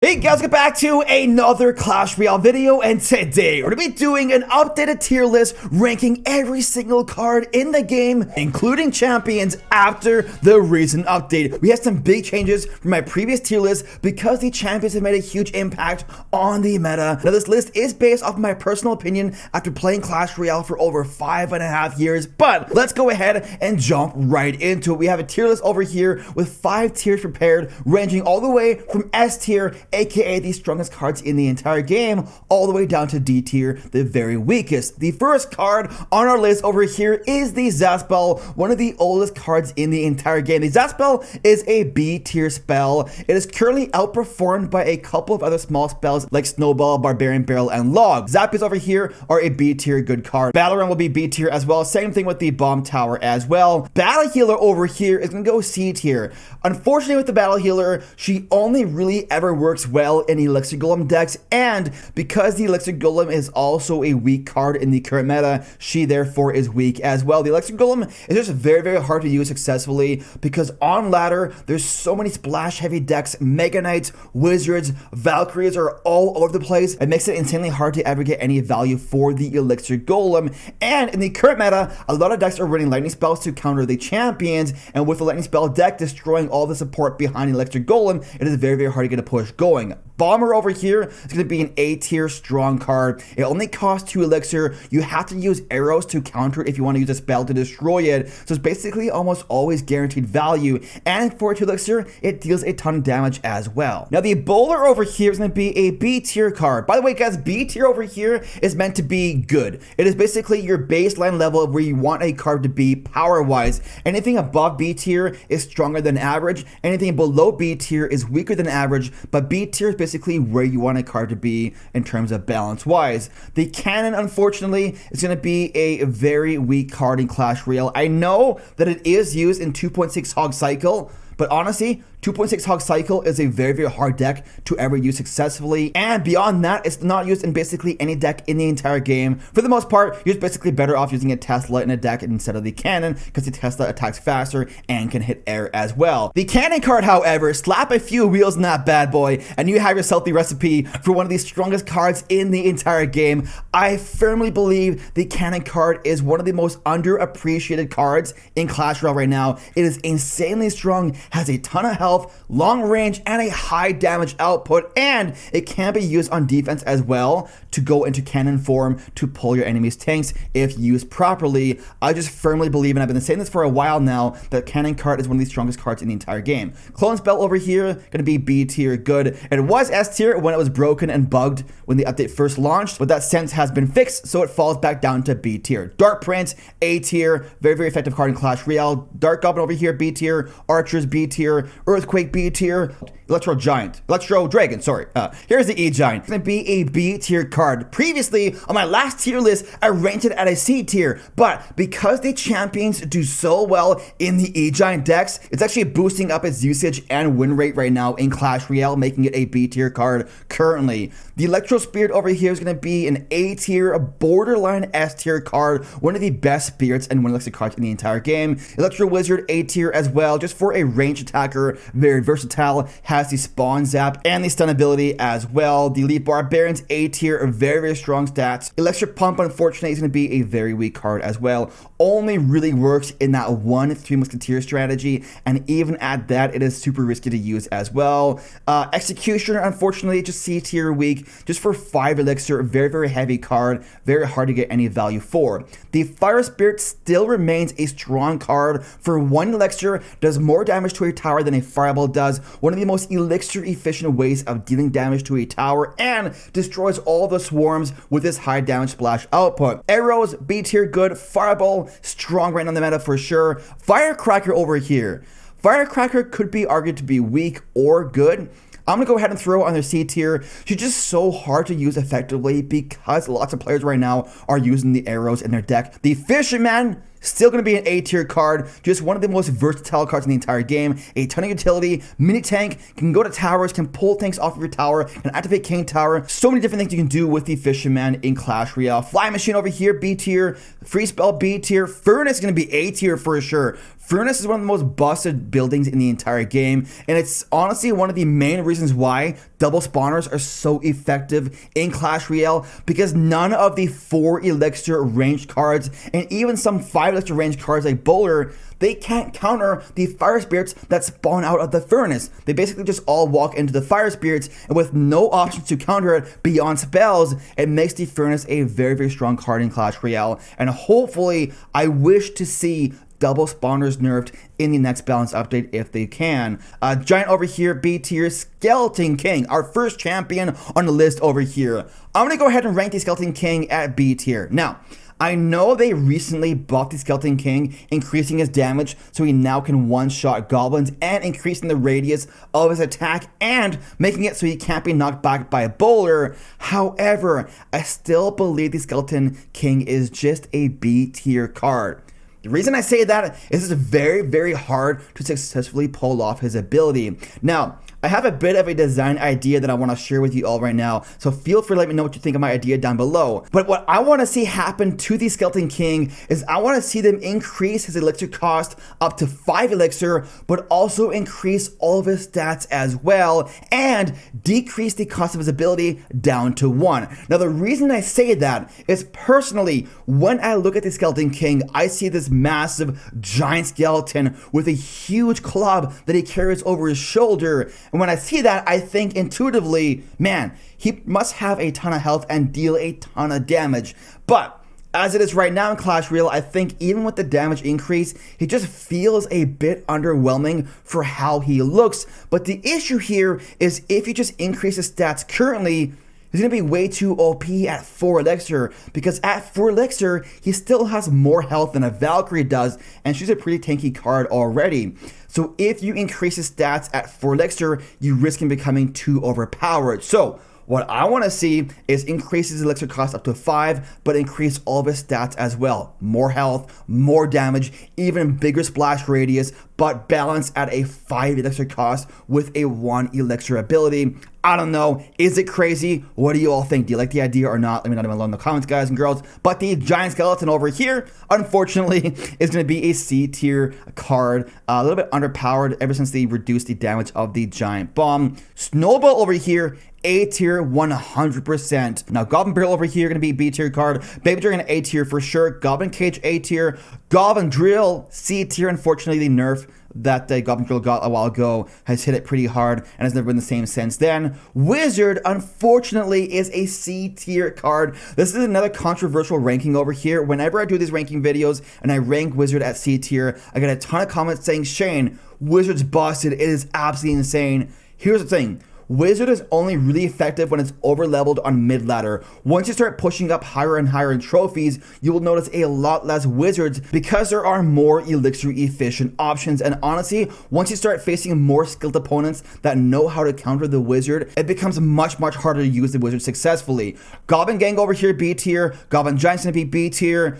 Hey guys, get back to another Clash Royale video, and today we're going to be doing an updated tier list ranking every single card in the game, including champions, after the recent update. We had some big changes from my previous tier list because the champions have made a huge impact on the meta. Now this list is based off my personal opinion after playing Clash Royale for over 5.5 years, but let's go ahead and jump right into it. We have a tier list over here with 5 tiers prepared, ranging all the way from S tier, aka the strongest cards in the entire game, all the way down to D tier, the very weakest. The first card on our list over here is the Zaspel, one of the oldest cards in the entire game. The Zaspel is a B tier spell. It is currently outperformed by a couple of other small spells like Snowball, Barbarian Barrel, and Log. Zappies over here are a B tier good card. Battle Run will be B tier as well. Same thing with the Bomb Tower as well. Battle Healer over here is going to go C tier. Unfortunately with the Battle Healer, she only really ever works well in Elixir Golem decks, and because the Elixir Golem is also a weak card in the current meta, she therefore is weak as well. The Elixir Golem is just very hard to use successfully because on ladder there's so many splash heavy decks. Mega Knights, Wizards, Valkyries are all over the place. It makes it insanely hard to ever get any value for the Elixir Golem, and in the current meta a lot of decks are running lightning spells to counter the champions, and with the lightning spell deck destroying all the support behind Elixir Golem, it is very hard to get a push going. Bomber over here is going to be an A tier strong card. It only costs 2 elixir. You have to use arrows to counter it if you want to use a spell to destroy it. So it's basically almost always guaranteed value. And for 2 elixir, it deals a ton of damage as well. Now the Bowler over here is going to be a B tier card. By the way guys, B tier over here is meant to be good. It is basically your baseline level of where you want a card to be power wise. Anything above B tier is stronger than average. Anything below B tier is weaker than average. But B tier is basically where you want a card to be in terms of balance wise. The cannon, unfortunately, is going to be a very weak card in Clash Royale. I know that it is used in 2.6 Hog Cycle, but honestly, 2.6 Hog Cycle is a very hard deck to ever use successfully, and beyond that, it's not used in basically any deck in the entire game. For the most part, you're just basically better off using a Tesla in a deck instead of the cannon, because the Tesla attacks faster and can hit air as well. The cannon card, however, slap a few wheels in that bad boy, and you have yourself the recipe for one of the strongest cards in the entire game. I firmly believe the cannon card is one of the most underappreciated cards in Clash Royale right now. It is insanely strong, has a ton of health, long range, and a high damage output, and it can be used on defense as well to go into cannon form to pull your enemy's tanks if used properly. I just firmly believe, and I've been saying this for a while now, that cannon card is one of the strongest cards in the entire game. Clone spell over here, gonna be B tier good. It was S tier when it was broken and bugged when the update first launched, but that since has been fixed, so it falls back down to B tier. Dark Prince, A tier, very effective card in Clash Royale. Dark Goblin over here, B tier. Archers, B tier. Earthquake, B tier. Electro Dragon, sorry. Here's the E-Giant. It's gonna be a B tier card. Previously, on my last tier list, I ranked it at a C tier, but because the champions do so well in the E-Giant decks, it's actually boosting up its usage and win rate right now in Clash Royale, making it a B tier card currently. The Electro Spirit over here is gonna be an A tier, a borderline S tier card, one of the best spirits and one elixir cards in the entire game. Electro Wizard, A tier as well, just for a range attacker, very versatile, has the spawn zap and the stun ability as well. The Elite Barbarians, A tier, very strong stats. Electric Pump, unfortunately, is going to be a very weak card as well. Only really works in that 1-3 Musketeer strategy, and even at that, it is super risky to use as well. Executioner, unfortunately, just C tier weak, just for 5 elixir, very heavy card, very hard to get any value for. The Fire Spirit still remains a strong card. For 1 elixir, does more damage to a tower than a fireball does, one of the most elixir efficient ways of dealing damage to a tower, and destroys all the swarms with this high damage splash output. Arrows, B tier good. Fireball, strong right on the meta for sure. Firecracker over here. Firecracker could be argued to be weak or good. I'm gonna go ahead and throw it on their C tier. She's just so hard to use effectively because lots of players right now are using the arrows in their deck. The Fisherman Still going to be an A tier card, just one of the most versatile cards in the entire game. A ton of utility, mini tank, can go to towers, can pull tanks off of your tower, can activate King Tower. So many different things you can do with the Fisherman in Clash Royale. Fly Machine over here, B tier. Free Spell, B tier. Furnace is going to be A tier for sure. Furnace is one of the most busted buildings in the entire game, and it's honestly one of the main reasons why double spawners are so effective in Clash Royale, because none of the 4 elixir ranged cards, and even some 5 elixir ranged cards like Bowler, they can't counter the fire spirits that spawn out of the furnace. They basically just all walk into the fire spirits, and with no options to counter it beyond spells, it makes the furnace a very, very strong card in Clash Royale. And hopefully, I wish to see double spawners nerfed in the next balance update if they can. Giant over here, B tier. Skeleton King, our first champion on the list over here. I'm gonna go ahead and rank the Skeleton King at B tier. Now, I know they recently buffed the Skeleton King, increasing his damage so he now can one-shot goblins and increasing the radius of his attack and making it so he can't be knocked back by a bowler. However, I still believe the Skeleton King is just a B tier card. The reason I say that is it's very, very hard to successfully pull off his ability. Now, I have a bit of a design idea that I want to share with you all right now, so feel free to let me know what you think of my idea down below. But what I want to see happen to the Skeleton King is I want to see them increase his elixir cost up to 5 elixir, but also increase all of his stats as well, and decrease the cost of his ability down to 1. Now, the reason I say that is personally, when I look at the Skeleton King, I see this massive giant skeleton with a huge club that he carries over his shoulder. And when I see that, I think intuitively, man, he must have a ton of health and deal a ton of damage. But as it is right now in Clash Royale, I think even with the damage increase, he just feels a bit underwhelming for how he looks. But the issue here is if you just increase his stats currently, he's going to be way too OP at 4 elixir, because at 4 elixir, he still has more health than a Valkyrie does, and she's a pretty tanky card already. So if you increase his stats at 4 elixir, you risk him becoming too overpowered. So what I want to see is increase his elixir cost up to 5, but increase all of his stats as well. More health, more damage, even bigger splash radius, but balance at a 5 elixir cost with a 1 elixir ability. I don't know. Is it crazy? What do you all think? Do you like the idea or not? Let me know down below in the comments, guys and girls. But the giant skeleton over here, unfortunately, is going to be a C tier card. A little bit underpowered ever since they reduced the damage of the giant bomb. Snowball over here, A tier 100%. Now, Goblin Barrel over here going to be B tier card. Baby Dragon A tier for sure. Goblin Cage A tier. Goblin Drill C tier. Unfortunately, the nerf that the Goblin Drill got a while ago has hit it pretty hard and has never been the same since then. Wizard, unfortunately, is a C tier card. This is another controversial ranking over here. Whenever I do these ranking videos and I rank Wizard at C tier, I get a ton of comments saying, Shane, Wizard's busted. It is absolutely insane. Here's the thing. Wizard is only really effective when it's over leveled on mid ladder. Once you start pushing up higher and higher in trophies, you will notice a lot less wizards because there are more elixir efficient options. And honestly, once you start facing more skilled opponents that know how to counter the wizard, it becomes much, much harder to use the wizard successfully. Goblin Gang over here, B tier. Goblin Giant's gonna be B tier.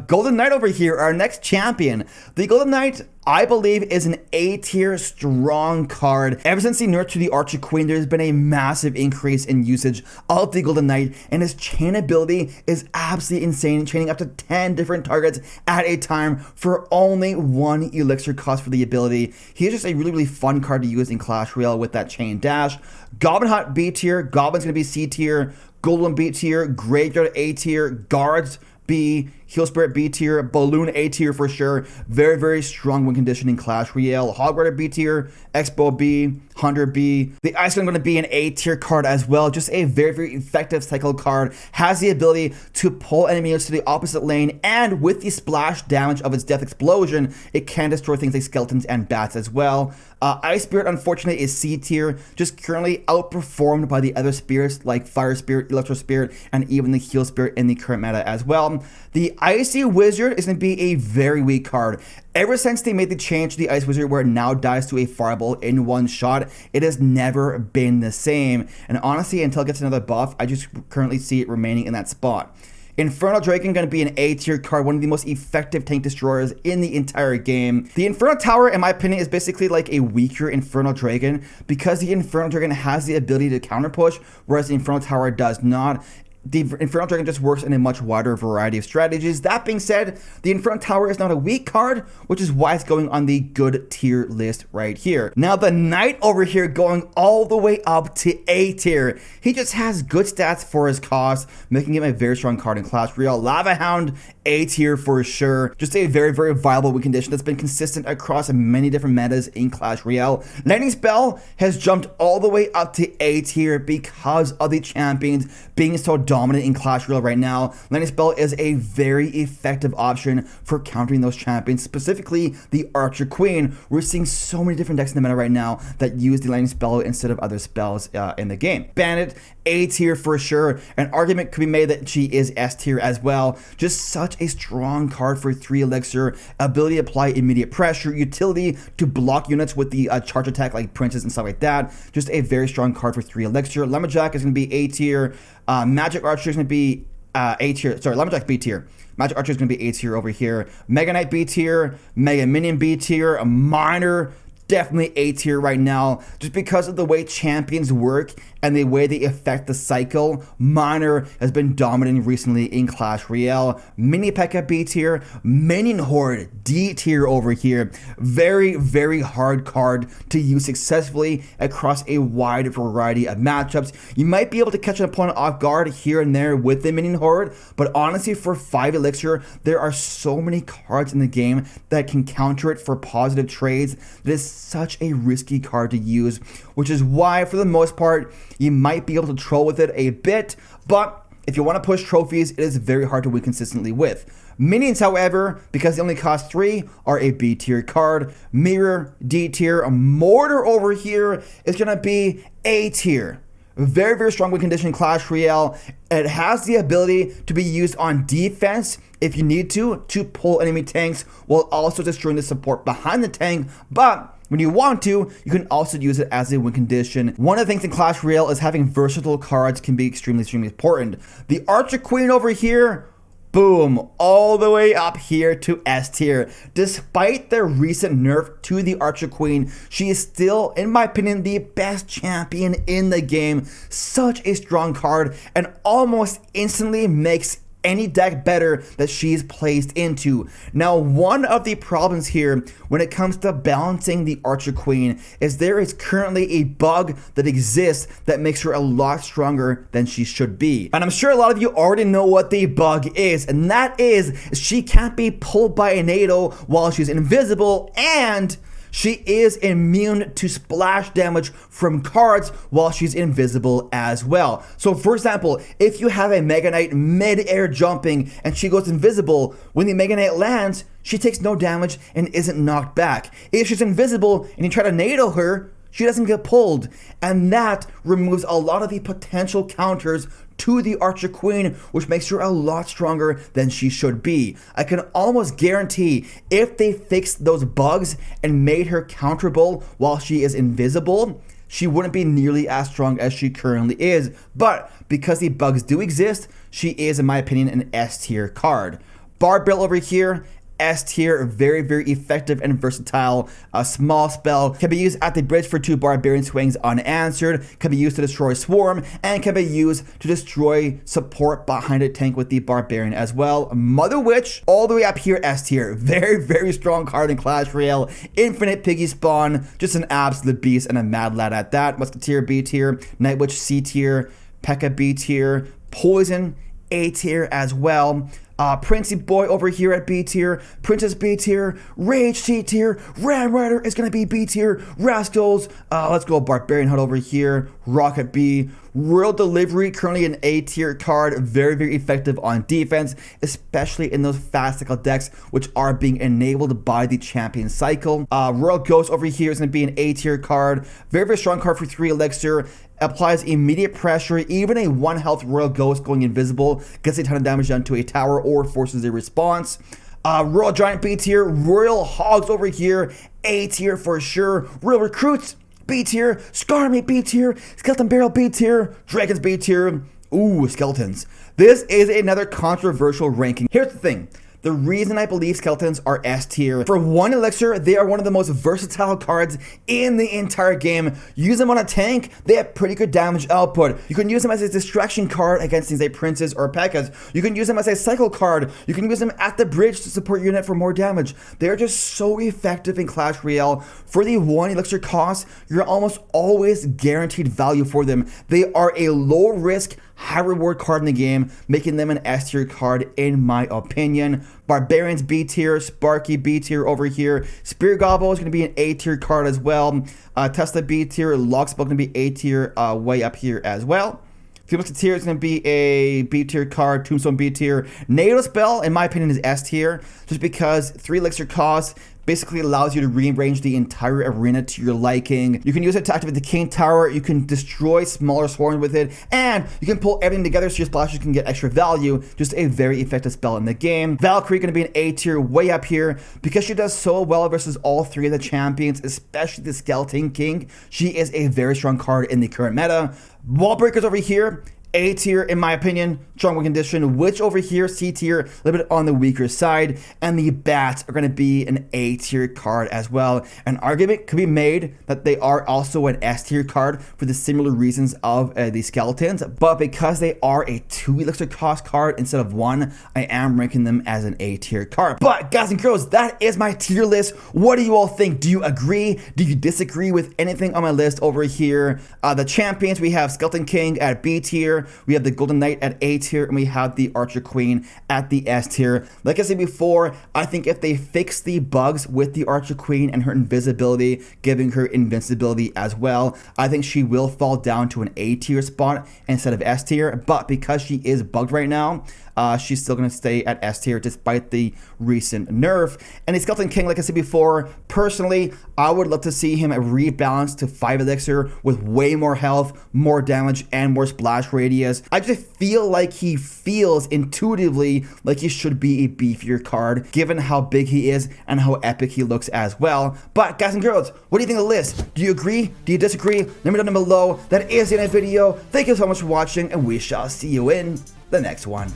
Golden Knight over here, our next champion. The Golden Knight, I believe, is an A tier strong card. Ever since the nerf to the Archer Queen, there's been a massive increase in usage of the Golden Knight, and his chain ability is absolutely insane, chaining up to 10 different targets at a time for only 1 elixir cost for the ability. He is just a really, really fun card to use in Clash Royale with that chain dash. Goblin Hut B tier, Goblin's gonna be C tier, Golden B tier, Graveyard A tier, Guards B, Heal Spirit B tier, Balloon A tier for sure. Very, very strong win condition in Clash Royale. Hogrider B tier, Expo B, Hunter B. The Ice Gun going to be an A tier card as well. Just a very, very effective cycle card. Has the ability to pull enemies to the opposite lane, and with the splash damage of its Death Explosion, it can destroy things like skeletons and bats as well. Ice Spirit, unfortunately, is C tier, just currently outperformed by the other spirits like Fire Spirit, Electro Spirit, and even the Heal Spirit in the current meta as well. The Icy Wizard is going to be a very weak card. Ever since they made the change to the Ice Wizard where it now dies to a fireball in one shot, it has never been the same. And honestly, until it gets another buff, I just currently see it remaining in that spot. Infernal Dragon going to be an A tier card, one of the most effective tank destroyers in the entire game. The Inferno Tower, in my opinion, is basically like a weaker Infernal Dragon because the Infernal Dragon has the ability to counter push, whereas the Inferno Tower does not. The Infernal Dragon just works in a much wider variety of strategies. That being said, the Inferno Tower is not a weak card, which is why it's going on the good tier list right here. Now, the Knight over here going all the way up to A tier. He just has good stats for his cost, making him a very strong card in Clash Royale. Lava Hound, A tier for sure. Just a very, very viable win condition that's been consistent across many different metas in Clash Royale. Lightning Spell has jumped all the way up to A tier because of the champions being so dominant in Clash Royale right now. Lightning Spell is a very effective option for countering those champions, specifically the Archer Queen. We're seeing so many different decks in the meta right now that use the Lightning Spell instead of other spells in the game. Bandit, A tier for sure. An argument could be made that she is S tier as well. Just such a strong card for 3 elixir, ability to apply immediate pressure, utility to block units with the charge attack like Princess and stuff like that. Just a very strong card for 3 elixir. Lumberjack is going to be A tier. Magic Archer is going to be A tier. Sorry, Lumberjack B tier. Magic Archer is going to be A tier over here. Mega Knight B tier. Mega Minion B tier. A Miner, definitely A tier right now, just because of the way champions work and the way they affect the cycle. Miner has been dominating recently in Clash Royale. Mini P.E.K.K.A B tier. Minion Horde D tier over here. Very, very hard card to use successfully across a wide variety of matchups. You might be able to catch an opponent off guard here and there with the Minion Horde, but honestly, for 5 elixir, there are so many cards in the game that can counter it for positive trades. That is such a risky card to use, which is why, for the most part, you might be able to troll with it a bit, but if you want to push trophies, it is very hard to win consistently with. Minions, however, because they only cost 3, are a B tier card. Mirror, D tier. A Mortar over here is going to be A tier. Very, very strong win condition in Clash Royale. It has the ability to be used on defense if you need to pull enemy tanks while also destroying the support behind the tank, but when you want to, you can also use it as a win condition. One of the things in Clash Royale is having versatile cards can be extremely, extremely important. The Archer Queen over here, boom, all the way up here to S tier. Despite the recent nerf to the Archer Queen, she is still, in my opinion, the best champion in the game. Such a strong card and almost instantly makes any deck better that she's placed into. Now, one of the problems here when it comes to balancing the Archer Queen is there is currently a bug that exists that makes her a lot stronger than she should be. And I'm sure a lot of you already know what the bug is, and that is she can't be pulled by a NATO while she's invisible, and she is immune to splash damage from cards while she's invisible as well. So for example, if you have a Mega Knight mid-air jumping and she goes invisible, when the Mega Knight lands, she takes no damage and isn't knocked back. If she's invisible and you try to NATO her, she doesn't get pulled, and that removes a lot of the potential counters to the Archer Queen, which makes her a lot stronger than she should be. I can almost guarantee if they fixed those bugs and made her counterable while she is invisible, she wouldn't be nearly as strong as she currently is. But because the bugs do exist, she is, in my opinion, an S tier card. Barrel over here, S tier, very, very effective and versatile. A small spell can be used at the bridge for 2 Barbarian swings unanswered, can be used to destroy Swarm, and can be used to destroy support behind a tank with the Barbarian as well. Mother Witch, all the way up here, S tier. Very, very strong card in Clash Royale. Infinite Piggy Spawn, just an absolute beast and a mad lad at that. Musketeer, B tier. Night Witch, C tier. P.E.K.K.A B tier. Poison, A tier as well. Princey Boy over here at B tier, Princess B tier, Rage C tier, Ram Rider is gonna be B tier, Rascals, let's go Barbarian Hut over here, Rocket B, Royal Delivery, currently an A tier card, very, very effective on defense, especially in those fast cycle decks, which are being enabled by the champion cycle. Royal Ghost over here is gonna be an A tier card, very, very strong card for 3 elixir, applies immediate pressure. Even a 1 health Royal Ghost going invisible gets a ton of damage done to a tower or forces a response. Royal Giant B tier, Royal Hogs over here, A tier for sure. Royal Recruits, B tier. Skarmy, B tier. Skeleton Barrel, B tier. Dragons, B tier. Ooh, skeletons. This is another controversial ranking. Here's the thing. The reason I believe skeletons are S tier, for one elixir, they are one of the most versatile cards in the entire game. Use them on a tank, they have pretty good damage output. You can use them as a distraction card against things like princes or P.E.K.K.A.s. You can use them as a cycle card. You can use them at the bridge to support your unit for more damage. They are just so effective in Clash Royale. For the one elixir cost, you're almost always guaranteed value for them. They are a low risk, high reward card in the game, making them an S tier card in my opinion. Barbarians B tier, Sparky B tier over here. Spirit Gobble is going to be an A tier card as well. Tesla B tier, Lockspell going to be A tier way up here as well. Few Musketeer is going to be a B tier card. Tombstone B tier. NATO Spell, in my opinion, is S tier, just because 3 elixir cost basically allows you to rearrange the entire arena to your liking. You can use it to activate the King Tower, you can destroy smaller swarms with it, and you can pull everything together so your splashes can get extra value. Just a very effective spell in the game. Valkyrie going to be an A tier way up here because she does so well versus all 3 of the champions, especially the Skeleton King. She is a very strong card in the current meta. Wall Breakers over here, A tier in my opinion, strong win condition. Witch over here, C tier, a little bit on the weaker side. And the Bats are going to be an A tier card as well. An argument could be made that they are also an S tier card for the similar reasons of the skeletons. But because they are a 2 elixir cost card instead of 1, I am ranking them as an A tier card. But guys and girls, that is my tier list. What do you all think? Do you agree? Do you disagree with anything on my list over here? The champions, we have Skeleton King at B tier. We have the Golden Knight at A tier, and we have the Archer Queen at the S tier. Like I said before, I think if they fix the bugs with the Archer Queen and her invisibility, giving her invincibility as well, I think she will fall down to an A tier spot instead of S tier. But because she is bugged right now, she's still going to stay at S tier despite the recent nerf. And the Skeleton King, like I said before, personally, I would love to see him rebalance to 5 elixir with way more health, more damage, and more splash radius. I just feel like he feels intuitively like he should be a beefier card, given how big he is and how epic he looks as well. But guys and girls, what do you think of the list? Do you agree? Do you disagree? Let me know down below. That is the end of the video. Thank you so much for watching, and we shall see you in the next one.